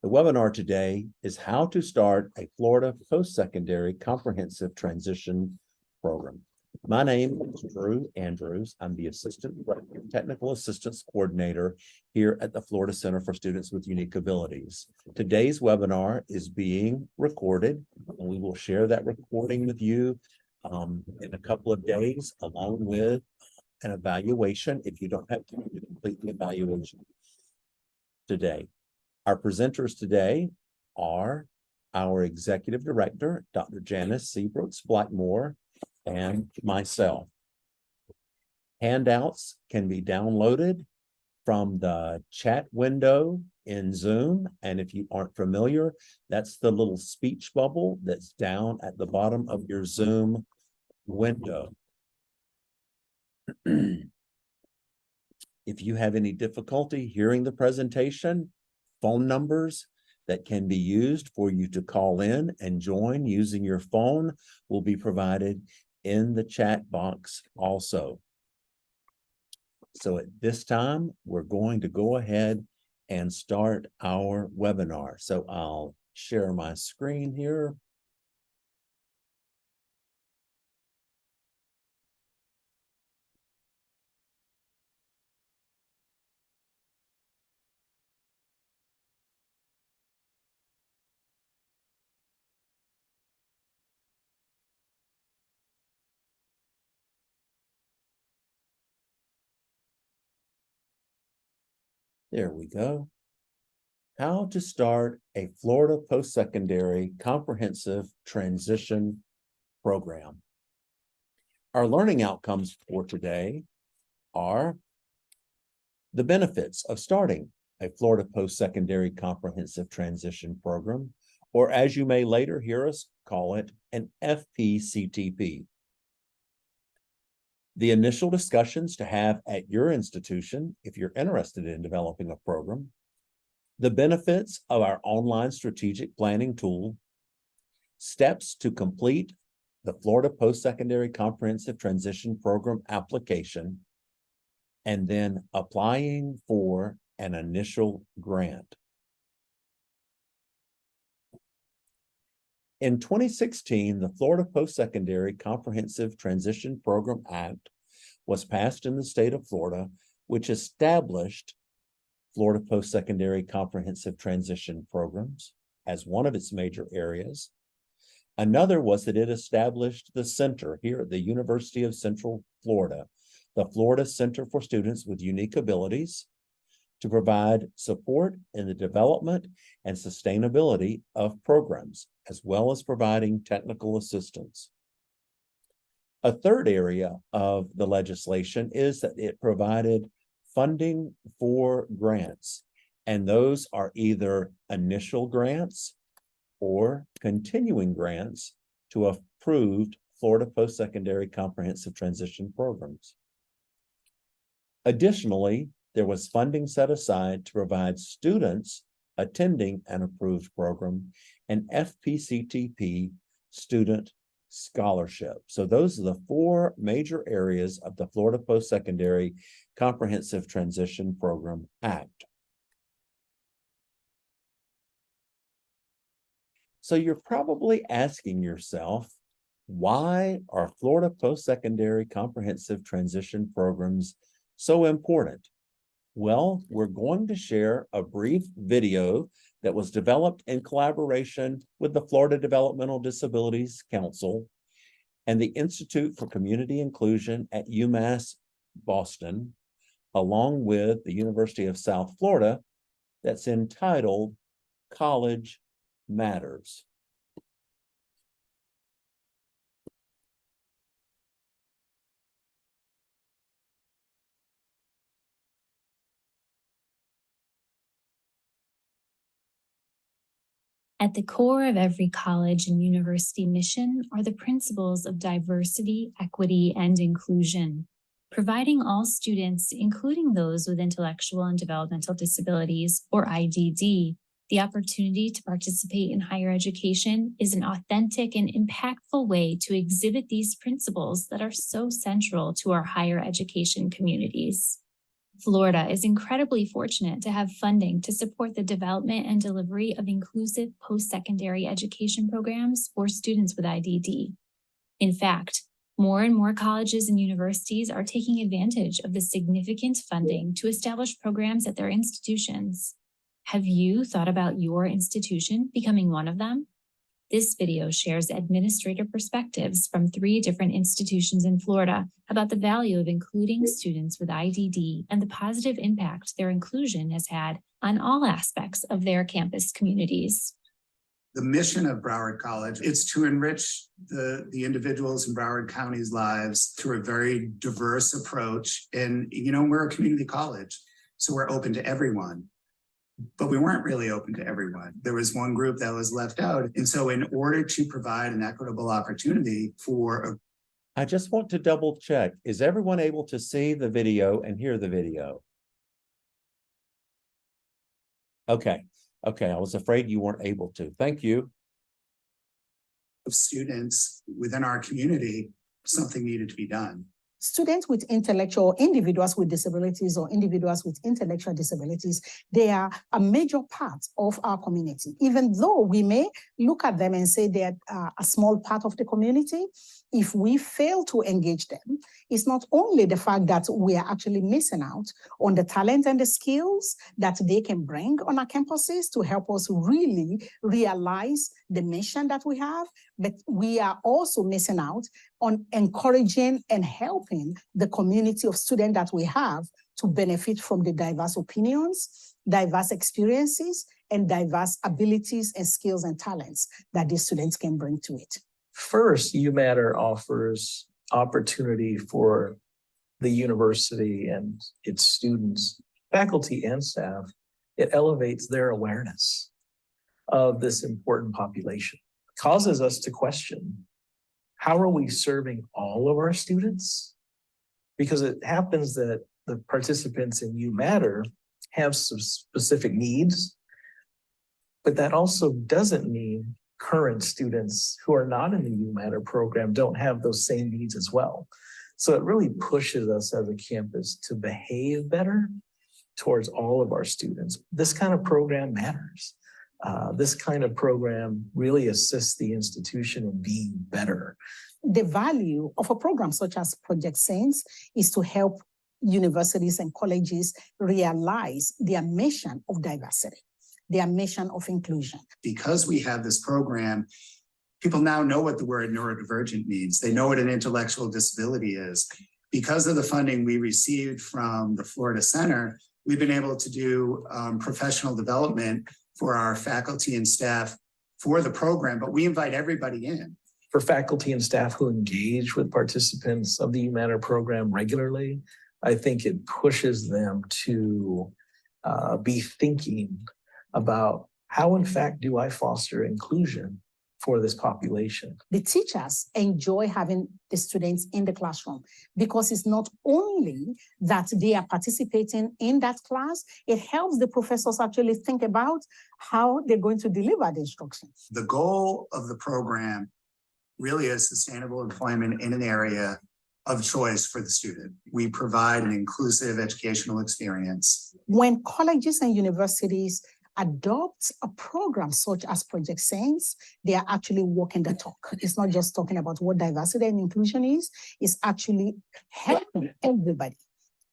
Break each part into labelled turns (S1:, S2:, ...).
S1: The webinar today is how to start a Florida post-secondary comprehensive transition program. My name is Drew Andrews. I'm the Technical Assistance Coordinator here at the Florida Center for Students with Unique Abilities. Today's webinar is being recorded, and we will share that recording with you in a couple of days, along with an evaluation if you don't have time to complete the evaluation today. Our presenters today are our Executive Director, Dr. Janice Seabrooks Blackmore, and myself. Handouts can be downloaded from the chat window in Zoom. And if you aren't familiar, that's the little speech bubble that's down at the bottom of your Zoom window. If you have any difficulty hearing the presentation, phone numbers that can be used for you to call in and join using your phone will be provided in the chat box also. So at this time, we're going to go ahead and start our webinar. So I'll share my screen here. There we go. How to start a Florida post-secondary comprehensive transition program. Our learning outcomes for today are the benefits of starting a Florida post-secondary comprehensive transition program, or as you may later hear us call it, an FPCTP. The initial discussions to have at your institution, if you're interested in developing a program, the benefits of our online strategic planning tool, steps to complete the Florida Post-Secondary Comprehensive Transition Program application, and then applying for an initial grant. In 2016, the Florida Post-Secondary Comprehensive Transition Program Act was passed in the state of Florida, which established Florida Post-Secondary Comprehensive Transition Programs as one of its major areas. Another was that it established the center here at the University of Central Florida, the Florida Center for Students with Unique Abilities, to provide support in the development and sustainability of programs, as well as providing technical assistance. A third area of the legislation is that it provided funding for grants, and those are either initial grants or continuing grants to approved Florida post-secondary comprehensive transition programs. Additionally, there was funding set aside to provide students attending an approved program an FPCTP student scholarship. So those are the four major areas of the Florida Post-Secondary Comprehensive Transition Program Act. So you're probably asking yourself, why are Florida Post-Secondary Comprehensive Transition Programs so important? Well, we're going to share a brief video that was developed in collaboration with the Florida Developmental Disabilities Council and the Institute for Community Inclusion at UMass Boston, along with the University of South Florida, that's entitled College Matters.
S2: At the core of every college and university mission are the principles of diversity, equity, and inclusion, providing all students, including those with intellectual and developmental disabilities, or IDD, the opportunity to participate in higher education is an authentic and impactful way to exhibit these principles that are so central to our higher education communities. Florida is incredibly fortunate to have funding to support the development and delivery of inclusive post-secondary education programs for students with IDD. In fact, more and more colleges and universities are taking advantage of the significant funding to establish programs at their institutions. Have you thought about your institution becoming one of them? This video shares administrator perspectives from 3 different institutions in Florida about the value of including students with IDD and the positive impact their inclusion has had on all aspects of their campus communities.
S3: The mission of Broward College is to enrich the individuals in Broward County's lives through a very diverse approach. And, we're a community college, so we're open to everyone. But we weren't really open to everyone. There was one group that was left out. And so in order to provide an equitable opportunity for
S1: I just want to double check. Is everyone able to see the video and hear the video? Okay. I was afraid you weren't able to. Thank you.
S3: of students within our community, something needed to be done.
S4: Students with individuals with disabilities or individuals with intellectual disabilities, they are a major part of our community. Even though we may look at them and say they're a small part of the community, if we fail to engage them, it's not only the fact that we are actually missing out on the talent and the skills that they can bring on our campuses to help us really realize the mission that we have, but we are also missing out on encouraging and helping the community of students that we have to benefit from the diverse opinions, diverse experiences, and diverse abilities and skills and talents that these students can bring to it.
S5: First, UMatter offers opportunity for the university and its students, faculty and staff. It elevates their awareness of this important population, causes us to question, how are we serving all of our students? Because it happens that the participants in UMatter have some specific needs, but that also doesn't mean current students who are not in the UMatter program don't have those same needs as well. So it really pushes us as a campus to behave better towards all of our students. This kind of program matters. This kind of program really assists the institution in being better.
S4: The value of a program such as Project Sense is to help universities and colleges realize their mission of diversity, their mission of inclusion.
S3: Because we have this program, people now know what the word neurodivergent means. They know what an intellectual disability is. Because of the funding we received from the Florida Center, we've been able to do professional development for our faculty and staff for the program, but we invite everybody in.
S5: For faculty and staff who engage with participants of the UMatter program regularly, I think it pushes them to be thinking about how, in fact, do I foster inclusion for this population.
S4: The teachers enjoy having the students in the classroom because it's not only that they are participating in that class, it helps the professors actually think about how they're going to deliver the instructions.
S3: The goal of the program really is sustainable employment in an area of choice for the student. We provide an inclusive educational experience.
S4: When colleges and universities adopt a program such as Project Sense, they are actually walking the talk. It's not just talking about what diversity and inclusion is, it's actually helping everybody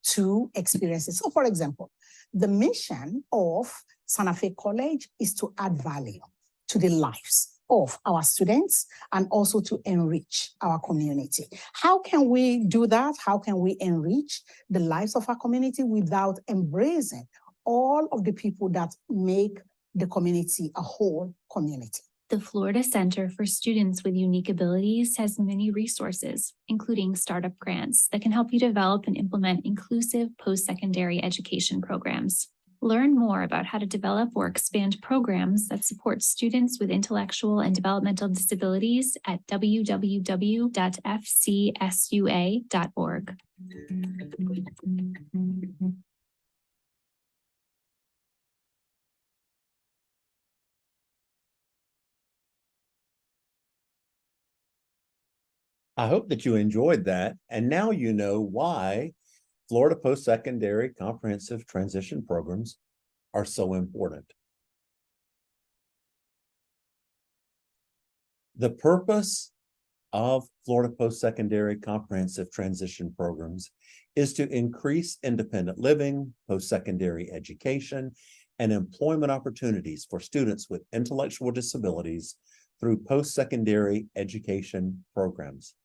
S4: to experience it. So for example, the mission of Santa Fe College is to add value to the lives of our students and also to enrich our community. How can we do that? How can we enrich the lives of our community without embracing all of the people that make the community a whole community?
S2: The Florida Center for Students with Unique Abilities has many resources, including startup grants that can help you develop and implement inclusive post-secondary education programs. Learn more about how to develop or expand programs that support students with intellectual and developmental disabilities at www.fcsua.org.
S1: I hope that you enjoyed that. And now you know why Florida post-secondary comprehensive transition programs are so important. The purpose of Florida post-secondary comprehensive transition programs is to increase independent living, post-secondary education, and employment opportunities for students with intellectual disabilities through post-secondary education programs.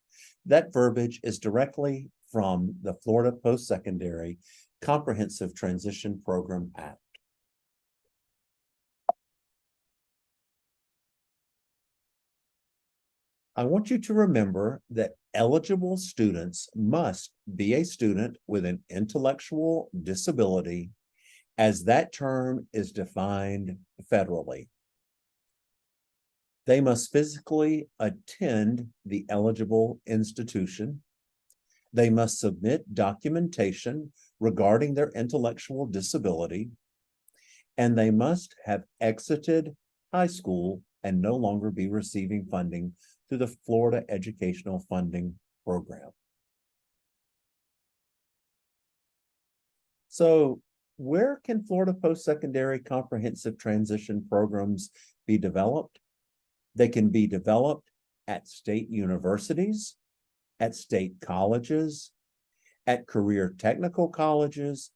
S1: That verbiage is directly from the Florida Post-Secondary Comprehensive Transition Program Act. I want you to remember that eligible students must be a student with an intellectual disability, as that term is defined federally. They must physically attend the eligible institution. They must submit documentation regarding their intellectual disability, and they must have exited high school and no longer be receiving funding through the Florida Educational Funding Program. So, where can Florida post-secondary comprehensive transition programs be developed? They can be developed at state universities, at state colleges, at career technical colleges,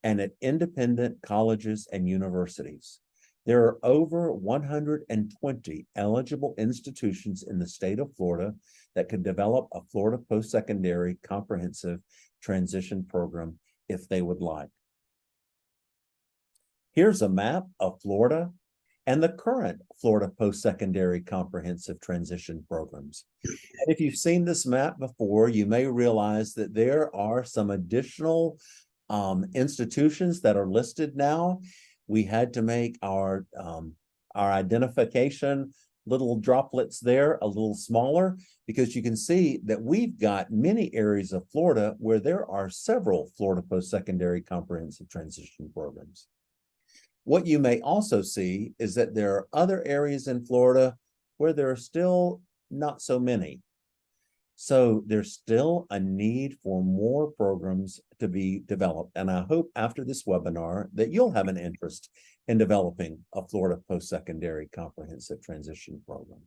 S1: and at independent colleges and universities. There are over 120 eligible institutions in the state of Florida that can develop a Florida post-secondary comprehensive transition program if they would like. Here's a map of Florida and the current Florida post-secondary comprehensive transition programs. And if you've seen this map before, you may realize that there are some additional institutions that are listed now. We had to make our identification little droplets there a little smaller, because you can see that we've got many areas of Florida where there are several Florida post-secondary comprehensive transition programs. What you may also see is that there are other areas in Florida where there are still not so many. So there's still a need for more programs to be developed. And I hope after this webinar that you'll have an interest in developing a Florida post-secondary comprehensive transition program.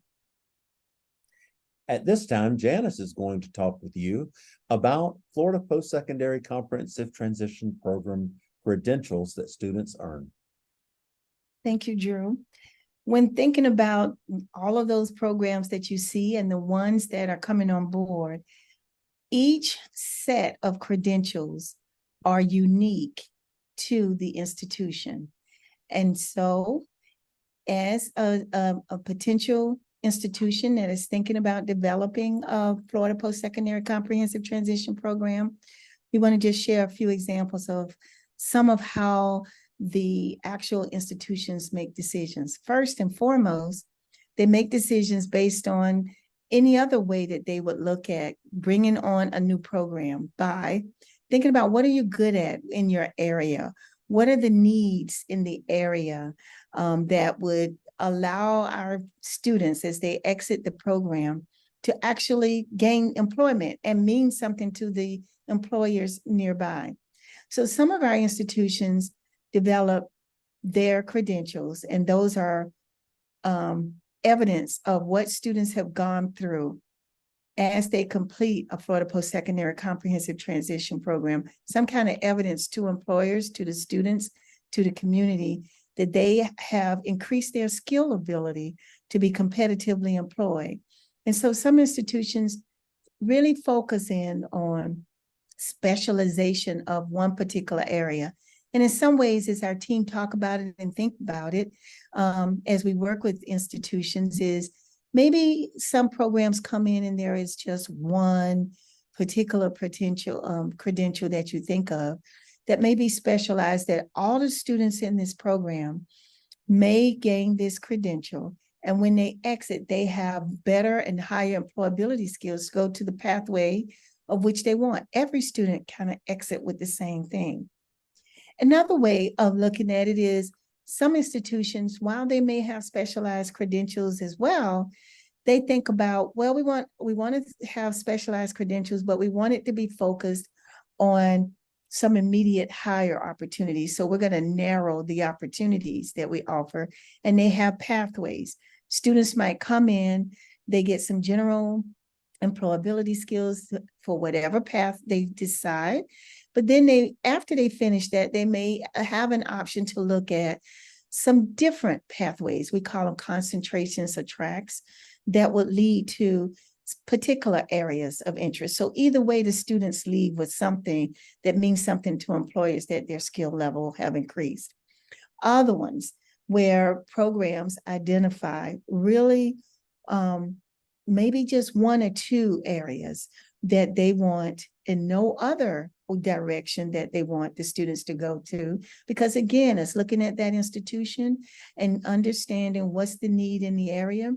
S1: At this time, Janice is going to talk with you about Florida post-secondary comprehensive transition program credentials that students earn.
S6: Thank you, Drew. When thinking about all of those programs that you see and the ones that are coming on board, each set of credentials are unique to the institution. And so as a potential institution that is thinking about developing a Florida Post-Secondary Comprehensive Transition Program, we want to just share a few examples of some of how the actual institutions make decisions. First and foremost, they make decisions based on any other way that they would look at bringing on a new program by thinking about what are you good at in your area? What are the needs in the area that would allow our students as they exit the program to actually gain employment and mean something to the employers nearby. So some of our institutions develop their credentials, and those are evidence of what students have gone through as they complete a Florida Post-Secondary Comprehensive Transition Program, some kind of evidence to employers, to the students, to the community, that they have increased their skill ability to be competitively employed. And so some institutions really focus in on specialization of one particular area. And in some ways, as our team talk about it and think about it, as we work with institutions, is maybe some programs come in and there is just one particular potential credential that you think of that may be specialized, that all the students in this program may gain this credential. And when they exit, they have better and higher employability skills to go to the pathway of which they want. Every student kind of exit with the same thing. Another way of looking at it is some institutions, while they may have specialized credentials as well, they think about, well, we want to have specialized credentials, but we want it to be focused on some immediate higher opportunities. So we're going to narrow the opportunities that we offer, and they have pathways. Students might come in, they get some general employability skills for whatever path they decide. But then after they finish that, they may have an option to look at some different pathways. We call them concentrations or tracks that would lead to particular areas of interest. So either way, the students leave with something that means something to employers, that their skill level have increased. Other ones where programs identify really maybe just one or two areas that they want and no other direction that they want the students to go to. Because again, it's looking at that institution and understanding what's the need in the area.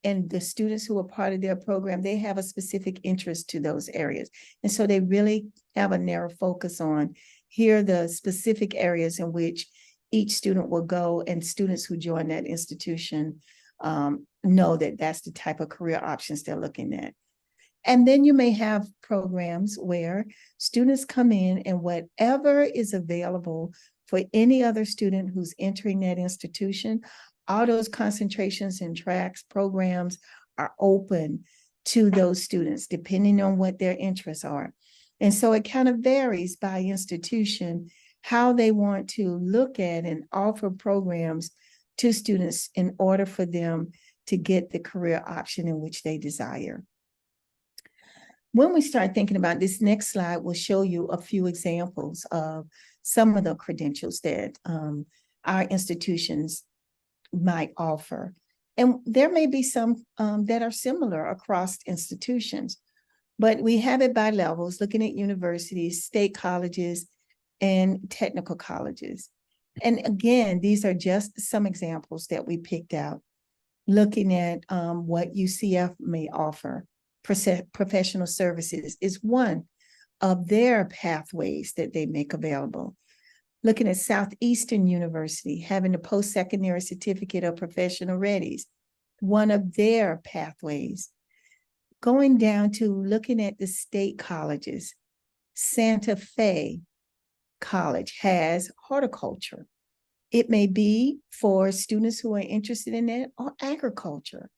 S6: And the students who are part of their program, they have a specific interest to those areas. And so they really have a narrow focus on here are the specific areas in which each student will go, and students who join that institution know that that's the type of career options they're looking at. And then you may have programs where students come in and whatever is available for any other student who's entering that institution, all those concentrations and tracks programs are open to those students depending on what their interests are. And so it kind of varies by institution how they want to look at and offer programs to students in order for them to get the career option in which they desire. When we start thinking about this, next slide will show you a few examples of some of the credentials that our institutions might offer. And there may be some that are similar across institutions, but we have it by levels, looking at universities, state colleges, and technical colleges. And again, these are just some examples that we picked out, looking at what UCF may offer. Professional services is one of their pathways that they make available. Looking at Southeastern University, having a post-secondary certificate of professional readies, one of their pathways. Going down to looking at the state colleges, Santa Fe College has horticulture. It may be for students who are interested in that, or agriculture.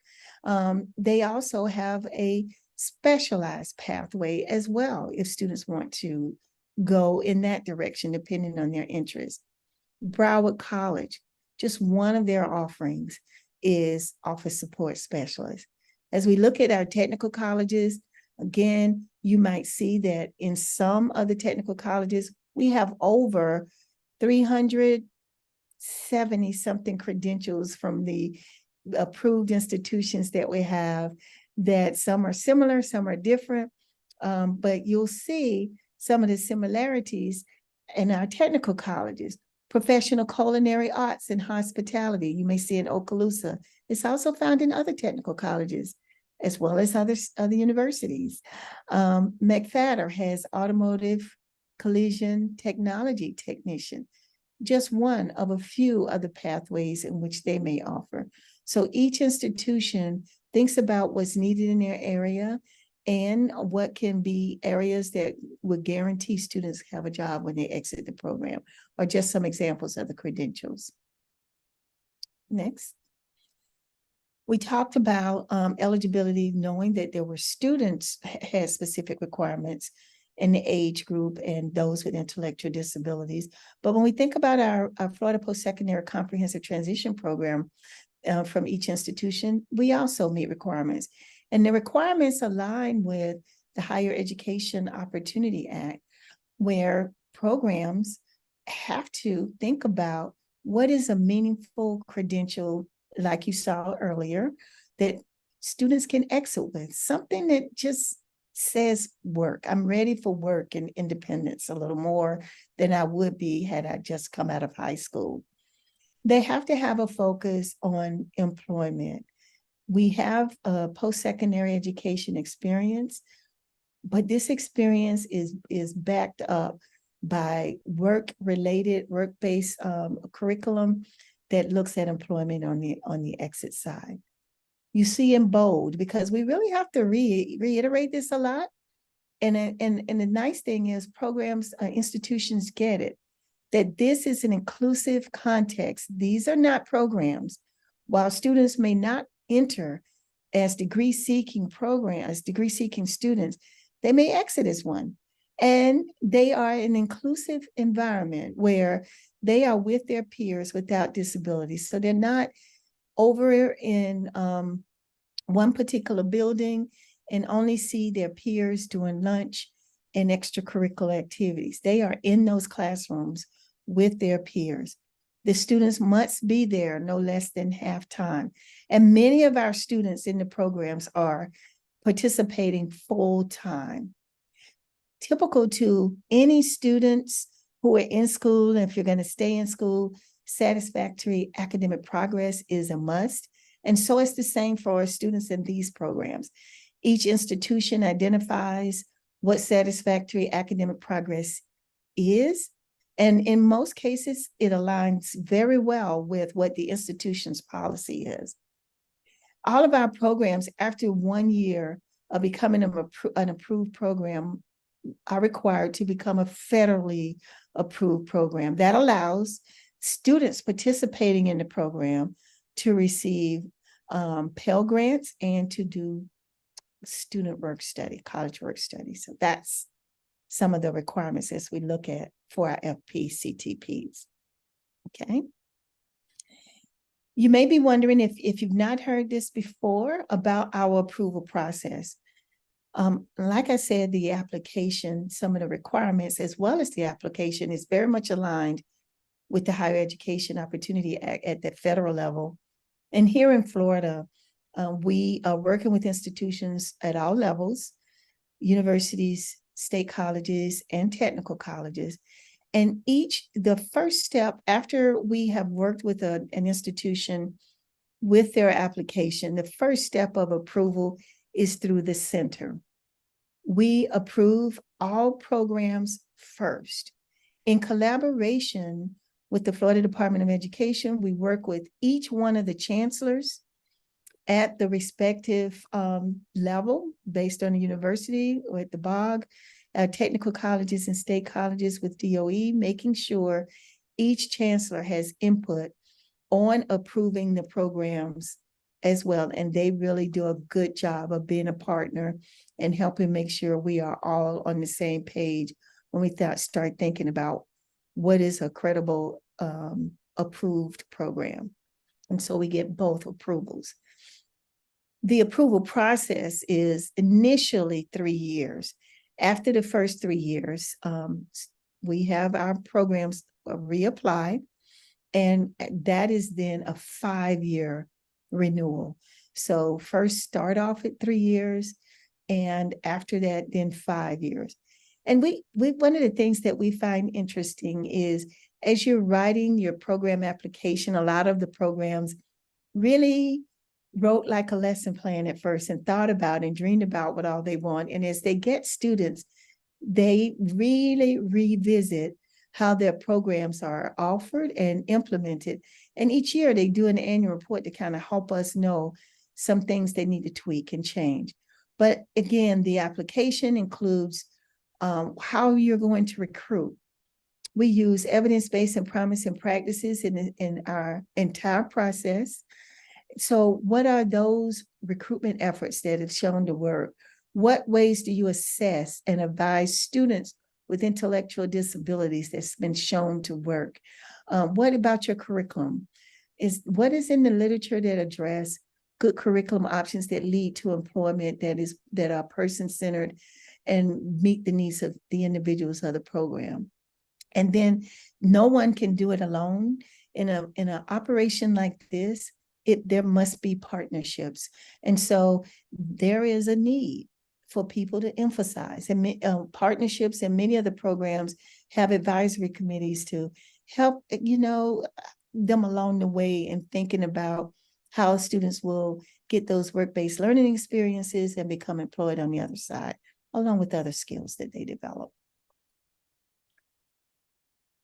S6: They also have a specialized pathway as well if students want to go in that direction, depending on their interest. Broward College, just one of their offerings is office support specialist. As we look at our technical colleges, again, you might see that in some of the technical colleges, we have over 370 something credentials from the approved institutions that we have, that some are similar, some are different, but you'll see some of the similarities in our technical colleges. Professional culinary arts and hospitality, you may see in Okaloosa. It's also found in other technical colleges, as well as other universities. McFadder has automotive collision technology technician, just one of a few other pathways in which they may offer. So each institution thinks about what's needed in their area and what can be areas that would guarantee students have a job when they exit the program, or just some examples of the credentials. Next. We talked about eligibility, knowing that there were students had specific requirements in the age group and those with intellectual disabilities. But when we think about our Florida Postsecondary Comprehensive Transition Program from each institution, we also meet requirements. And the requirements align with the Higher Education Opportunity Act, where programs have to think about what is a meaningful credential, like you saw earlier, that students can exit with, something that just says work. I'm ready for work and independence a little more than I would be had I just come out of high school. They have to have a focus on employment. We have a post-secondary education experience, but this experience is backed up by work-related, work-based curriculum that looks at employment on the exit side. You see in bold, because we really have to reiterate this a lot, And the nice thing is programs, institutions get it, that this is an inclusive context. These are not programs. While students may not enter as degree-seeking students, they may exit as one. And they are an inclusive environment where they are with their peers without disabilities. So they're not over in one particular building and only see their peers during lunch and extracurricular activities. They are in those classrooms with their peers. The students must be there no less than half time. And many of our students in the programs are participating full time. Typical to any students who are in school, and if you're going to stay in school, satisfactory academic progress is a must. And so it's the same for our students in these programs. Each institution identifies what satisfactory academic progress is. And in most cases, it aligns very well with what the institution's policy is. All of our programs, after 1 year of becoming an approved program, are required to become a federally approved program. That allows students participating in the program to receive Pell Grants and to do student work study, college work study. So that's some of the requirements as we look at for our FPCTPs. Okay. You may be wondering if you've not heard this before about our approval process. Like I said, the application, some of the requirements as well as the application is very much aligned with the Higher Education Opportunity Act at the federal level. And here in Florida, we are working with institutions at all levels, universities, state colleges, and technical colleges. And the first step after we have worked with an institution with their application, the first step of approval is through the center. We approve all programs first. In collaboration with the Florida Department of Education, we work with each one of the chancellors at the respective level based on the university or at the BOG, technical colleges and state colleges with DOE, making sure each chancellor has input on approving the programs as well. And they really do a good job of being a partner and helping make sure we are all on the same page when we start thinking about what is a credible approved program. And so we get both approvals. The approval process is initially 3 years. After the first 3 years, we have our programs reapply, and that is then a 5-year renewal. So first start off at 3 years, and after that, then 5 years. And we one of the things that we find interesting is as you're writing your program application, a lot of the programs really wrote like a lesson plan at first and thought about and dreamed about what all they want. And as they get students, they really revisit how their programs are offered and implemented. And each year they do an annual report to kind of help us know some things they need to tweak and change. But again, the application includes how you're going to recruit. We use evidence-based and promising practices in our entire process. So what are those recruitment efforts that have shown to work? What ways do you assess and advise students with intellectual disabilities that's been shown to work? What about your curriculum? What is in the literature that address good curriculum options that lead to employment that are person-centered and meet the needs of the individuals of the program? And then no one can do it alone. In an operation like this, there must be partnerships. And so there is a need for people to emphasize and partnerships, and many of the programs have advisory committees to help, them along the way in thinking about how students will get those work-based learning experiences and become employed on the other side, along with other skills that they develop.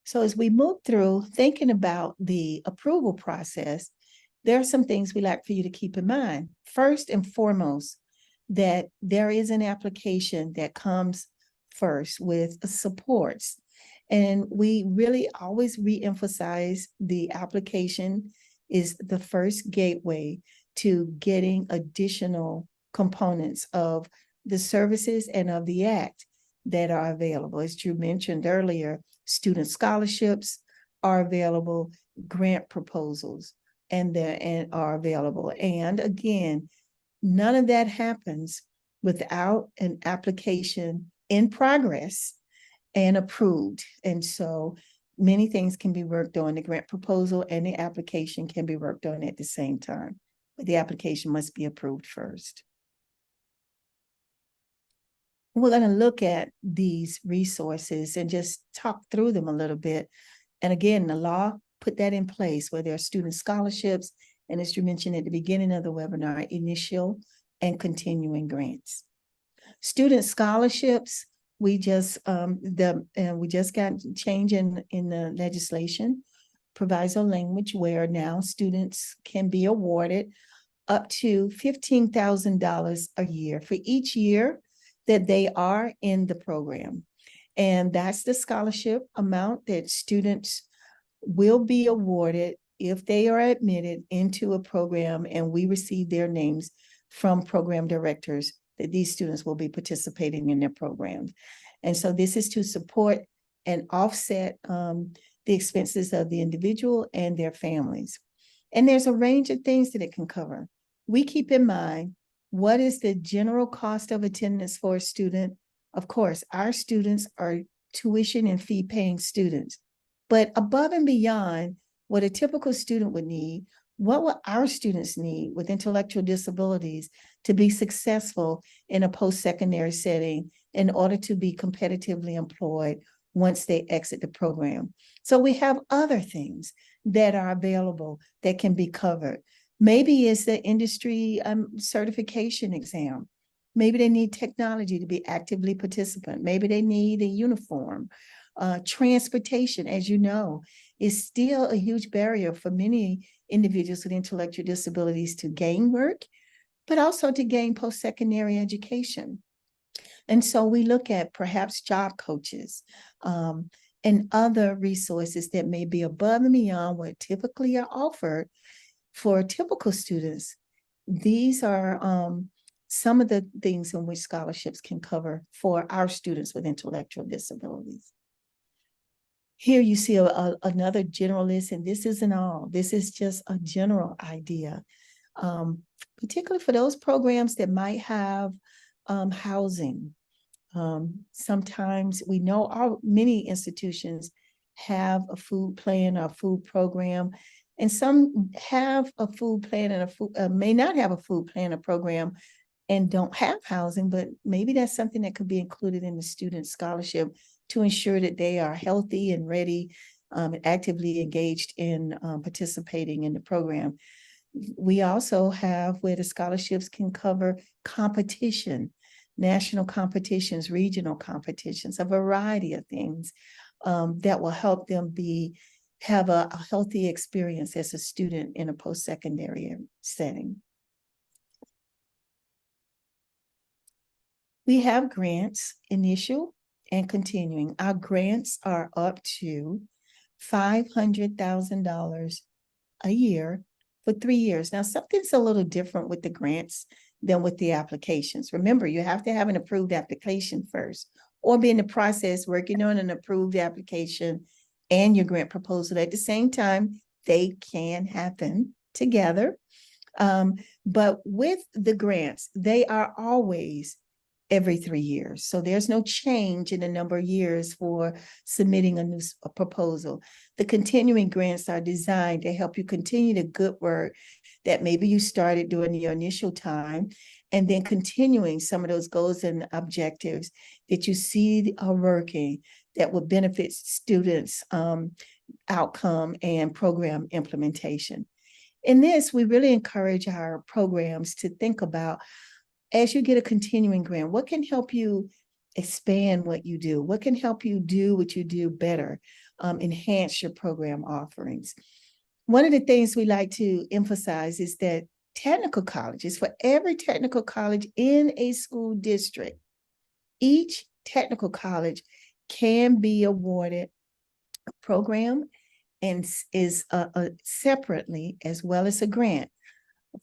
S6: So as we move through thinking about the approval process, there are some things we like for you to keep in mind. First and foremost, that there is an application that comes first with supports. And we really always reemphasize the application is the first gateway to getting additional components of the services and of the act that are available. As Drew mentioned earlier, student scholarships are available, grant proposals and are available. And again, none of that happens without an application in progress and approved. And so many things can be worked on. The grant proposal and the application can be worked on at the same time, but the application must be approved first. We're going to look at these resources and just talk through them a little bit. And again, the law put that in place where there are student scholarships, and as you mentioned at the beginning of the webinar, initial and continuing grants. Student scholarships, we just got change in the legislation, proviso language where now students can be awarded up to $15,000 a year for each year that they are in the program. And that's the scholarship amount that students will be awarded if they are admitted into a program and we receive their names from program directors that these students will be participating in their programs. And so this is to support and offset the expenses of the individual and their families. And there's a range of things that it can cover. We keep in mind, what is the general cost of attendance for a student? Of course, our students are tuition and fee paying students, but above and beyond what a typical student would need, what will our students need with intellectual disabilities to be successful in a post-secondary setting in order to be competitively employed once they exit the program? So we have other things that are available that can be covered. Maybe it's the industry certification exam. Maybe they need technology to be actively participant. Maybe they need a uniform. Transportation, as you know, is still a huge barrier for many individuals with intellectual disabilities to gain work, but also to gain post-secondary education. And so we look at perhaps job coaches and other resources that may be above and beyond what typically are offered for typical students. These are some of the things in which scholarships can cover for our students with intellectual disabilities. Here you see another general list, and this isn't all. This is just a general idea, particularly for those programs that might have housing. Sometimes we know many institutions have a food plan or a food program, and some have a food plan and may not have a food plan or program and don't have housing, but maybe that's something that could be included in the student scholarship to ensure that they are healthy and ready and actively engaged in participating in the program. We also have where the scholarships can cover competition, national competitions, regional competitions, a variety of things that will help them have a healthy experience as a student in a post-secondary setting. We have grants, initial and continuing. Our grants are up to $500,000 a year for 3 years. Now, something's a little different with the grants than with the applications. Remember, you have to have an approved application first, or be in the process working on an approved application and your grant proposal at the same time. They can happen together. But with the grants, they are always every 3 years. So there's no change in the number of years for submitting a proposal. The continuing grants are designed to help you continue the good work that maybe you started during your initial time, and then continuing some of those goals and objectives that you see are working that will benefit students' outcome and program implementation. In this, we really encourage our programs to think about, as you get a continuing grant, what can help you expand what you do? What can help you do what you do better? Enhance your program offerings. One of the things we like to emphasize is that technical colleges, for every technical college in a school district, each technical college can be awarded a program and is separately as well as a grant.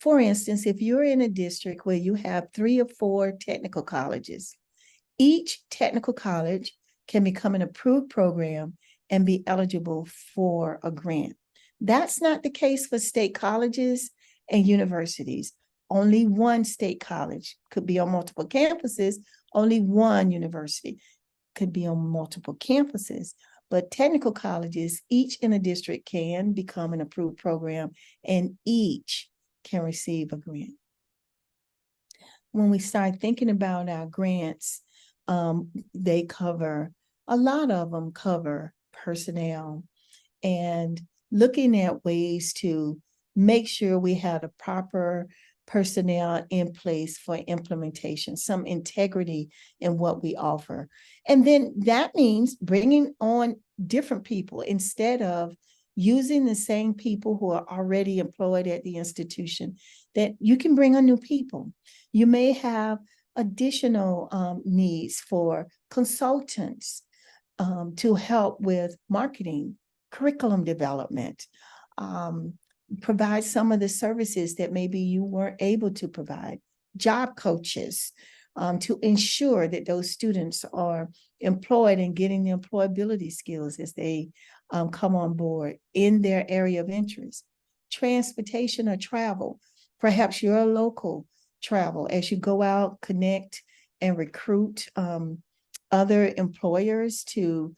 S6: For instance, if you're in a district where you have 3 or 4 technical colleges, each technical college can become an approved program and be eligible for a grant. That's not the case for state colleges and universities. Only one state college could be on multiple campuses. Only one university could be on multiple campuses. But technical colleges, each in a district, can become an approved program, and each can receive a grant. When we start thinking about our grants, they cover, a lot of them cover personnel, and looking at ways to make sure we have the proper personnel in place for implementation, some integrity in what we offer. And then that means bringing on different people instead of using the same people who are already employed at the institution, that you can bring on new people. You may have additional needs for consultants to help with marketing, curriculum development, provide some of the services that maybe you weren't able to provide, job coaches, to ensure that those students are employed and getting the employability skills as they come on board in their area of interest. Transportation or travel, perhaps your local travel as you go out, connect and recruit other employers to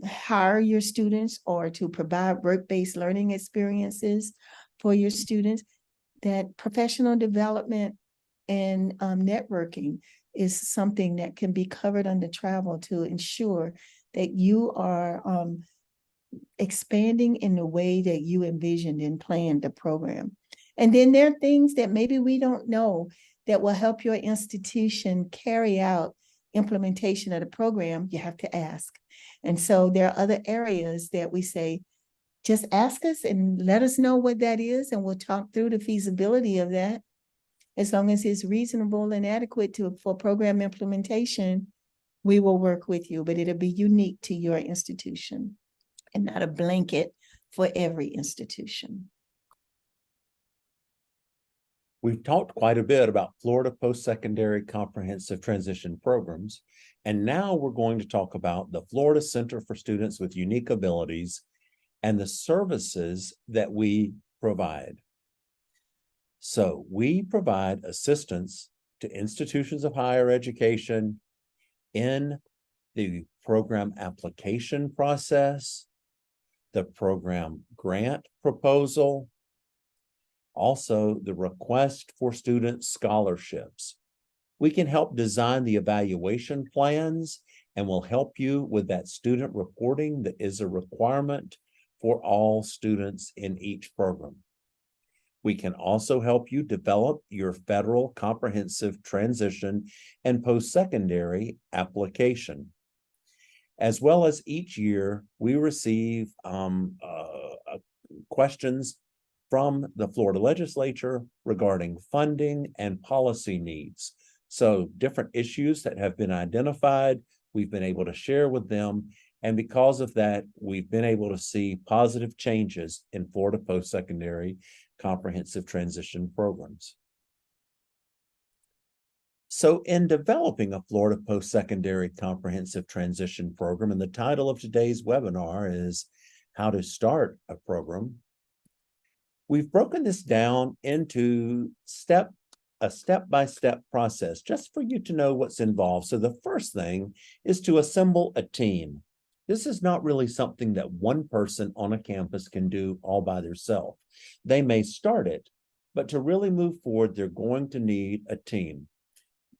S6: hire your students or to provide work-based learning experiences for your students. That professional development and networking is something that can be covered under travel to ensure that you are expanding in the way that you envisioned and planned the program. And then there are things that maybe we don't know that will help your institution carry out implementation of the program. You have to ask. And so there are other areas that we say, just ask us and let us know what that is, and we'll talk through the feasibility of that. As long as it's reasonable and adequate for program implementation, we will work with you, but it'll be unique to your institution and not a blanket for every institution.
S1: We've talked quite a bit about Florida Post-Secondary Comprehensive Transition Programs, and now we're going to talk about the Florida Center for Students with Unique Abilities and the services that we provide. So we provide assistance to institutions of higher education in the program application process, the program grant proposal, also the request for student scholarships. We can help design the evaluation plans and will help you with that student reporting that is a requirement for all students in each program. We can also help you develop your federal comprehensive transition and post-secondary application. As well as each year, we receive questions from the Florida legislature regarding funding and policy needs. So different issues that have been identified, we've been able to share with them. And because of that, we've been able to see positive changes in Florida post-secondary comprehensive transition programs. So in developing a Florida post-secondary comprehensive transition program, and the title of today's webinar is How to Start a Program, we've broken this down into a step-by-step process just for you to know what's involved. So the first thing is to assemble a team. This is not really something that one person on a campus can do all by themselves. They may start it, but to really move forward, they're going to need a team.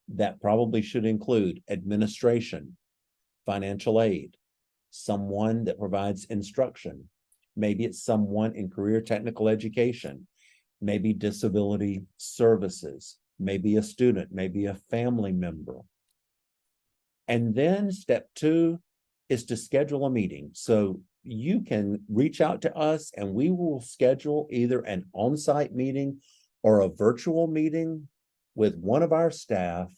S1: That probably should include administration, financial aid, someone that provides instruction. Maybe it's someone in career technical education, maybe disability services, maybe a student, maybe a family member. And then step 2 is to schedule a meeting. So you can reach out to us and we will schedule either an on-site meeting or a virtual meeting with one of our staff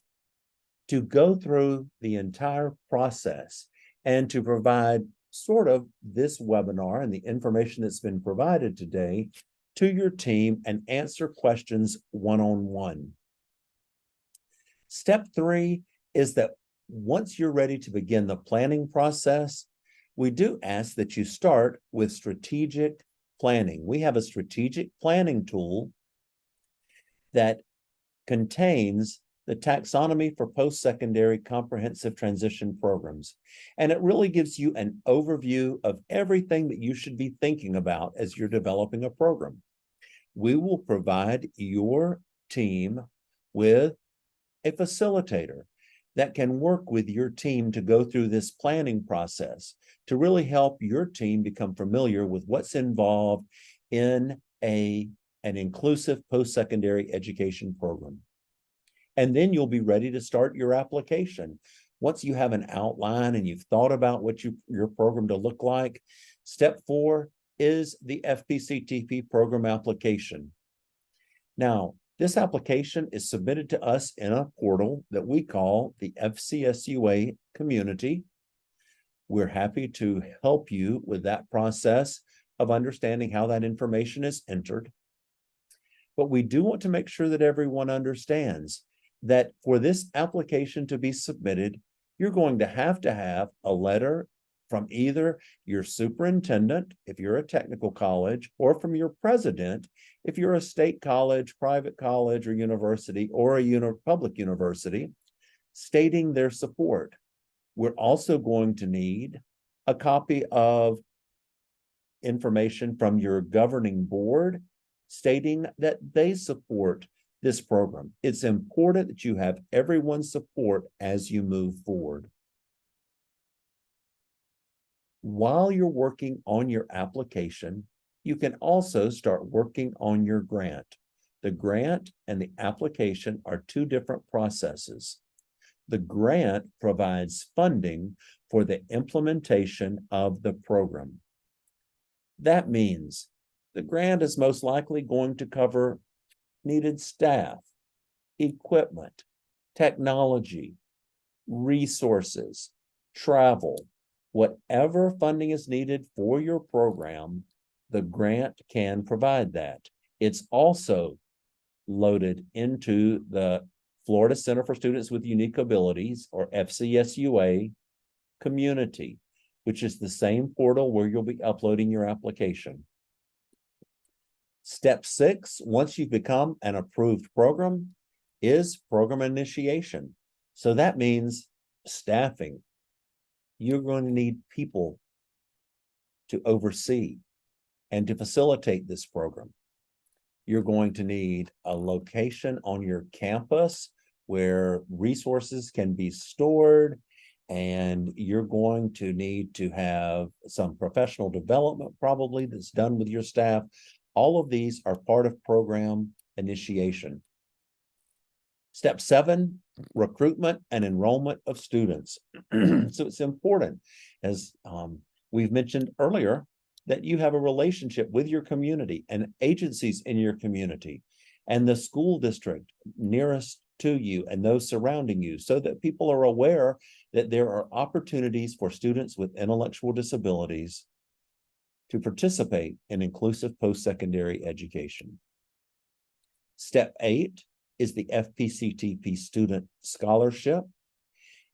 S1: to go through the entire process and to provide sort of this webinar and the information that's been provided today to your team and answer questions one-on-one. Step 3 is that once you're ready to begin the planning process, we do ask that you start with strategic planning. We have a strategic planning tool that contains the taxonomy for post-secondary comprehensive transition programs. And it really gives you an overview of everything that you should be thinking about as you're developing a program. We will provide your team with a facilitator that can work with your team to go through this planning process to really help your team become familiar with what's involved in an inclusive post-secondary education program. And then you'll be ready to start your application. Once you have an outline and you've thought about what your program to look like, step 4 is the FPCTP program application. Now, this application is submitted to us in a portal that we call the FCSUA community. We're happy to help you with that process of understanding how that information is entered. But we do want to make sure that everyone understands that for this application to be submitted, you're going to have a letter from either your superintendent, if you're a technical college, or from your president, if you're a state college, private college, or university, or a public university, stating their support. We're also going to need a copy of information from your governing board stating that they support this program. It's important that you have everyone's support as you move forward. While you're working on your application, you can also start working on your grant. The grant and the application are two different processes. The grant provides funding for the implementation of the program. That means the grant is most likely going to cover needed staff, equipment, technology, resources, travel. Whatever funding is needed for your program, the grant can provide that. It's also loaded into the Florida Center for Students with Unique Abilities, or FCSUA community, which is the same portal where you'll be uploading your application. Step 6, once you've become an approved program, is program initiation. So that means staffing. You're going to need people to oversee and to facilitate this program. You're going to need a location on your campus where resources can be stored, and you're going to need to have some professional development probably that's done with your staff. All of these are part of program initiation. Step 7, recruitment and enrollment of students. So it's important, as we've mentioned earlier, that you have a relationship with your community and agencies in your community and the school district nearest to you and those surrounding you, so that people are aware that there are opportunities for students with intellectual disabilities to participate in inclusive post-secondary education. Step 8 is the FPCTP student scholarship.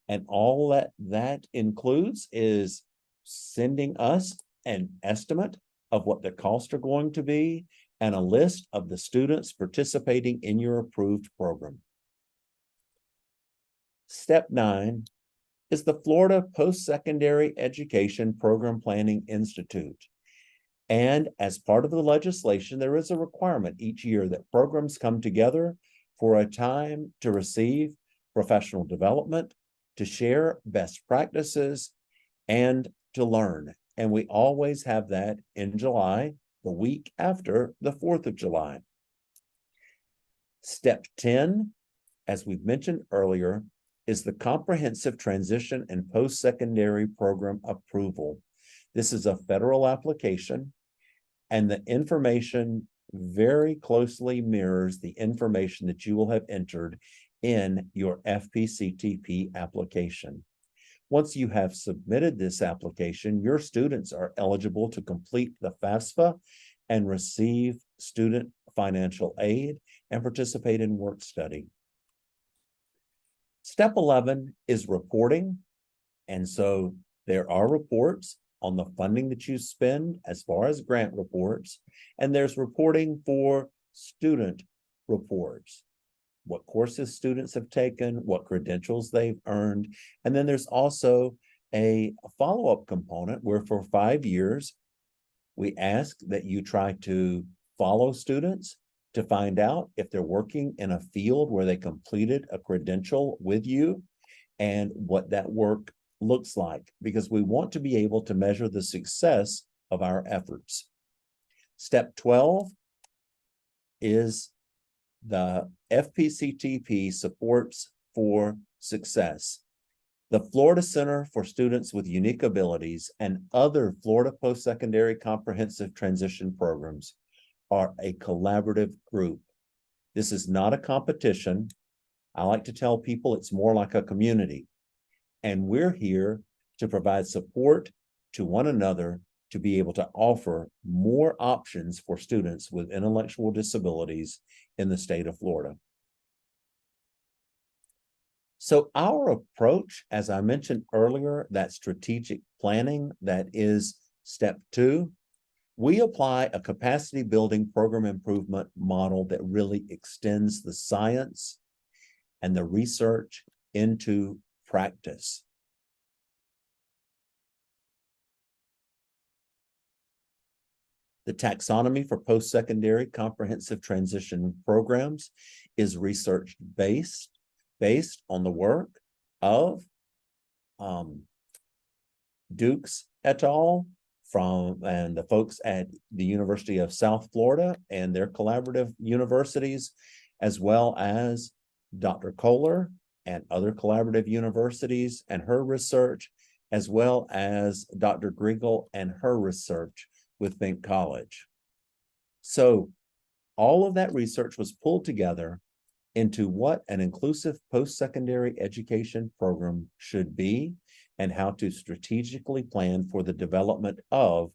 S1: And all that includes is sending us an estimate of what the costs are going to be and a list of the students participating in your approved program. Step 9 is the Florida Post-Secondary Education Program Planning Institute. And as part of the legislation, there is a requirement each year that programs come together for a time to receive professional development, to share best practices, and to learn. And we always have that in July, the week after the 4th of July. Step 10, as we've mentioned earlier, is the Comprehensive Transition and Post-Secondary Program Approval. This is a federal application, and the information very closely mirrors the information that you will have entered in your FPCTP application. Once you have submitted this application, your students are eligible to complete the FAFSA and receive student financial aid and participate in work study. Step 11 is reporting. And so there are reports on the funding that you spend as far as grant reports, and there's reporting for student reports. What courses students have taken, what credentials they've earned. And then there's also a follow-up component where for 5 years, we ask that you try to follow students to find out if they're working in a field where they completed a credential with you and what that work looks like, because we want to be able to measure the success of our efforts. Step 12 is the FPCTP supports for success. The Florida Center for Students with Unique Abilities and other Florida Post-Secondary Comprehensive Transition Programs are a collaborative group. This is not a competition. I like to tell people it's more like a community. And we're here to provide support to one another to be able to offer more options for students with intellectual disabilities in the state of Florida. So our approach, as I mentioned earlier, that strategic planning, that is step 2, we apply a capacity building program improvement model that really extends the science and the research into practice. The taxonomy for post-secondary comprehensive transition programs is research-based, based on the work of Dukes et al. And the folks at the University of South Florida and their collaborative universities, as well as Dr. Kohler and other collaborative universities and her research, as well as Dr. Griegel and her research with Bank College. So all of that research was pulled together into what an inclusive post-secondary education program should be and how to strategically plan for the development of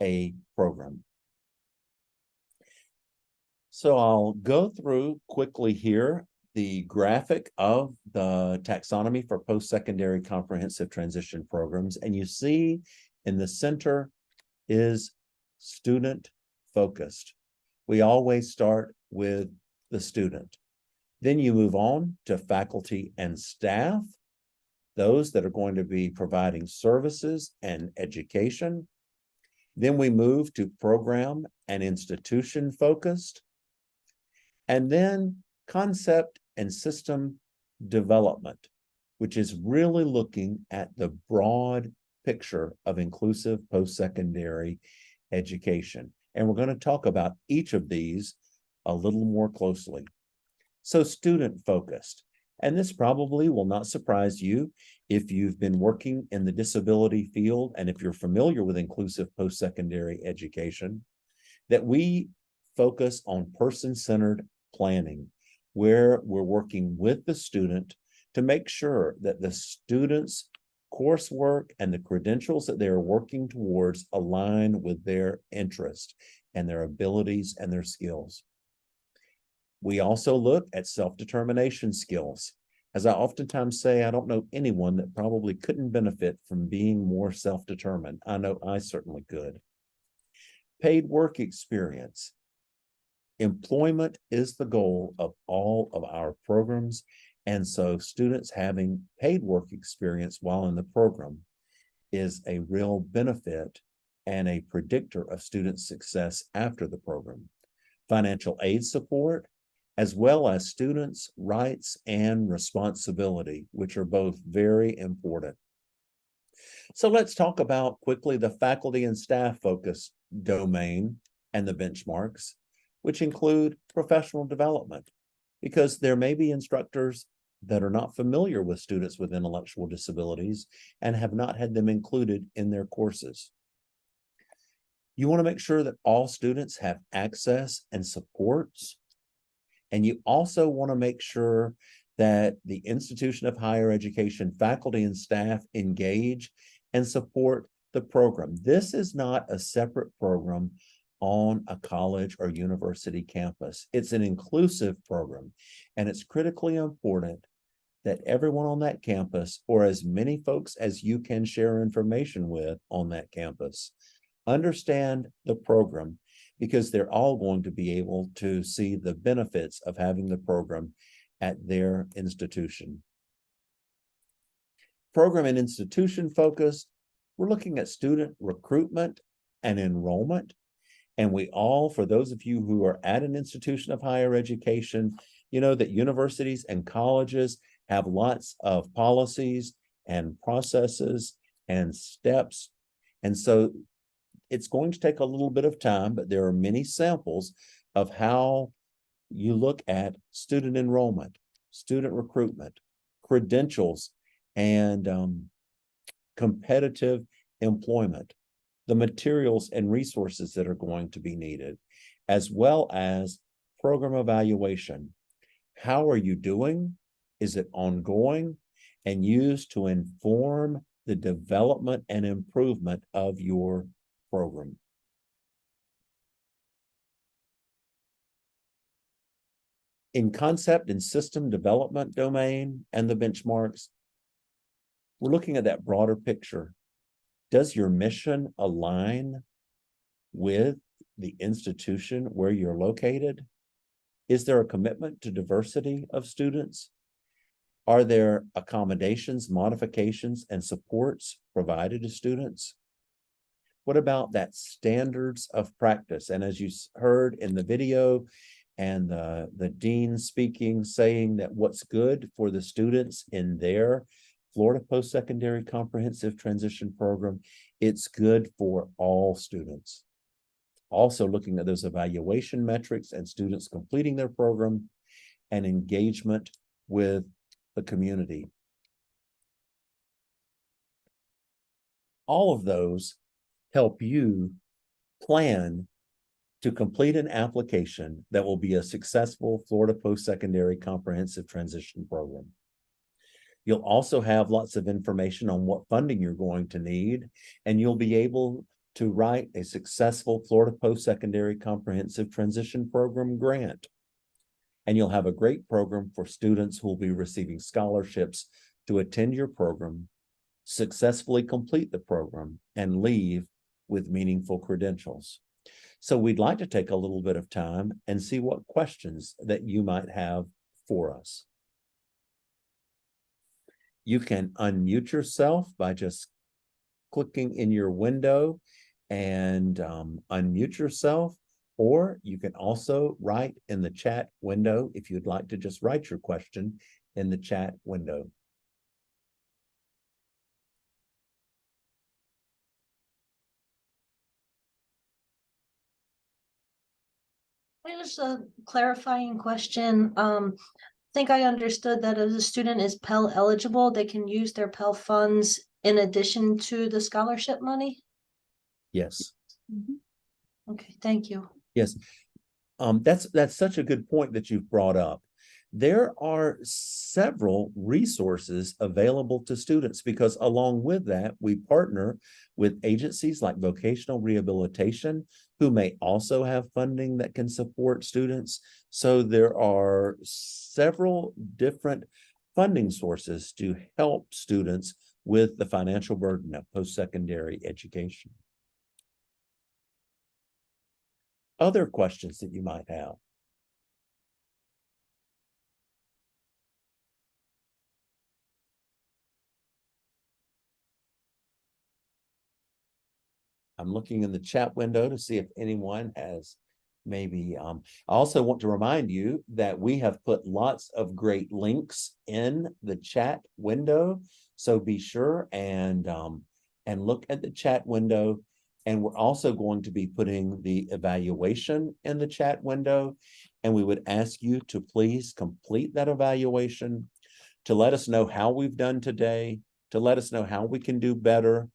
S1: a program. So I'll go through quickly here the graphic of the taxonomy for post-secondary comprehensive transition programs, and you see in the center is student focused. We always start with the student. Then you move on to faculty and staff, those that are going to be providing services and education. Then we move to program and institution focused, and then concept and system development, which is really looking at the broad picture of inclusive post-secondary education. And we're going to talk about each of these a little more closely. So student focused, and this probably will not surprise you if you've been working in the disability field and if you're familiar with inclusive post-secondary education, that we focus on person-centered planning, where we're working with the student to make sure that the student's coursework and the credentials that they're working towards align with their interest and their abilities and their skills. We also look at self-determination skills. As I oftentimes say, I don't know anyone that probably couldn't benefit from being more self-determined. I know I certainly could. Paid work experience. Employment is the goal of all of our programs, and so students having paid work experience while in the program is a real benefit and a predictor of student success after the program. Financial aid support, as well as students' rights and responsibility, which are both very important. So let's talk about quickly the faculty and staff focus domain and the benchmarks, which include professional development, because there may be instructors that are not familiar with students with intellectual disabilities and have not had them included in their courses. You want to make sure that all students have access and supports. And you also want to make sure that the institution of higher education faculty and staff engage and support the program. This is not a separate program on a college or university campus. It's an inclusive program, and it's critically important that everyone on that campus, or as many folks as you can share information with on that campus, understand the program, because they're all going to be able to see the benefits of having the program at their institution. Program and institution focused, we're looking at student recruitment and enrollment. And we all, for those of you who are at an institution of higher education, you know that universities and colleges have lots of policies and processes and steps. And so it's going to take a little bit of time, but there are many samples of how you look at student enrollment, student recruitment, credentials, and competitive employment, the materials and resources that are going to be needed, as well as program evaluation. How are you doing? Is it ongoing? And used to inform the development and improvement of your program. In concept and system development domain and the benchmarks, we're looking at that broader picture. Does your mission align with the institution where you're located? Is there a commitment to diversity of students? Are there accommodations, modifications, and supports provided to students? What about that standards of practice? And as you heard in the video and the dean speaking, saying that what's good for the students in their Florida Postsecondary Comprehensive Transition Program, it's good for all students. Also looking at those evaluation metrics and students completing their program and engagement with the community. All of those help you plan to complete an application that will be a successful Florida Postsecondary Comprehensive Transition Program. You'll also have lots of information on what funding you're going to need, and you'll be able to write a successful Florida Postsecondary Comprehensive Transition Program grant. And you'll have a great program for students who will be receiving scholarships to attend your program, successfully complete the program, and leave with meaningful credentials. So we'd like to take a little bit of time and see what questions that you might have for us. You can unmute yourself by just clicking in your window and unmute yourself, or you can also write in the chat window if you'd like to just write your question in the chat window.
S7: There's a clarifying question. I think I understood that if a student is Pell eligible, they can use their Pell funds in addition to the scholarship money?
S1: Yes.
S7: Okay, thank you.
S1: Yes. That's such a good point that you've brought up. There are several resources available to students because along with that, we partner with agencies like vocational rehabilitation who may also have funding that can support students. So there are several different funding sources to help students with the financial burden of post-secondary education. Other questions that you might have? I'm looking in the chat window to see if anyone has maybe. I also want to remind you that we have put lots of great links in the chat window. So be sure and look at the chat window. And we're also going to be putting the evaluation in the chat window. And we would ask you to please complete that evaluation, to let us know how we've done today, to let us know how we can do better,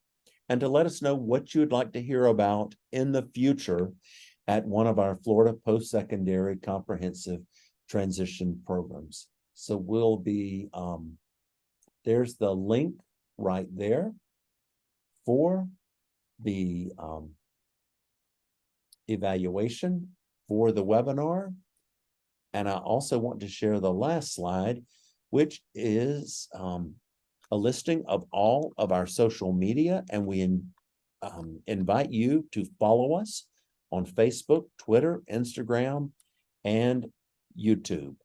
S1: and to let us know what you would like to hear about in the future at one of our Florida Post-Secondary Comprehensive Transition Programs. So we'll be, there's the link right there for the evaluation for the webinar. And I also want to share the last slide, which is a listing of all of our social media. And we invite you to follow us on Facebook, Twitter, Instagram, and YouTube.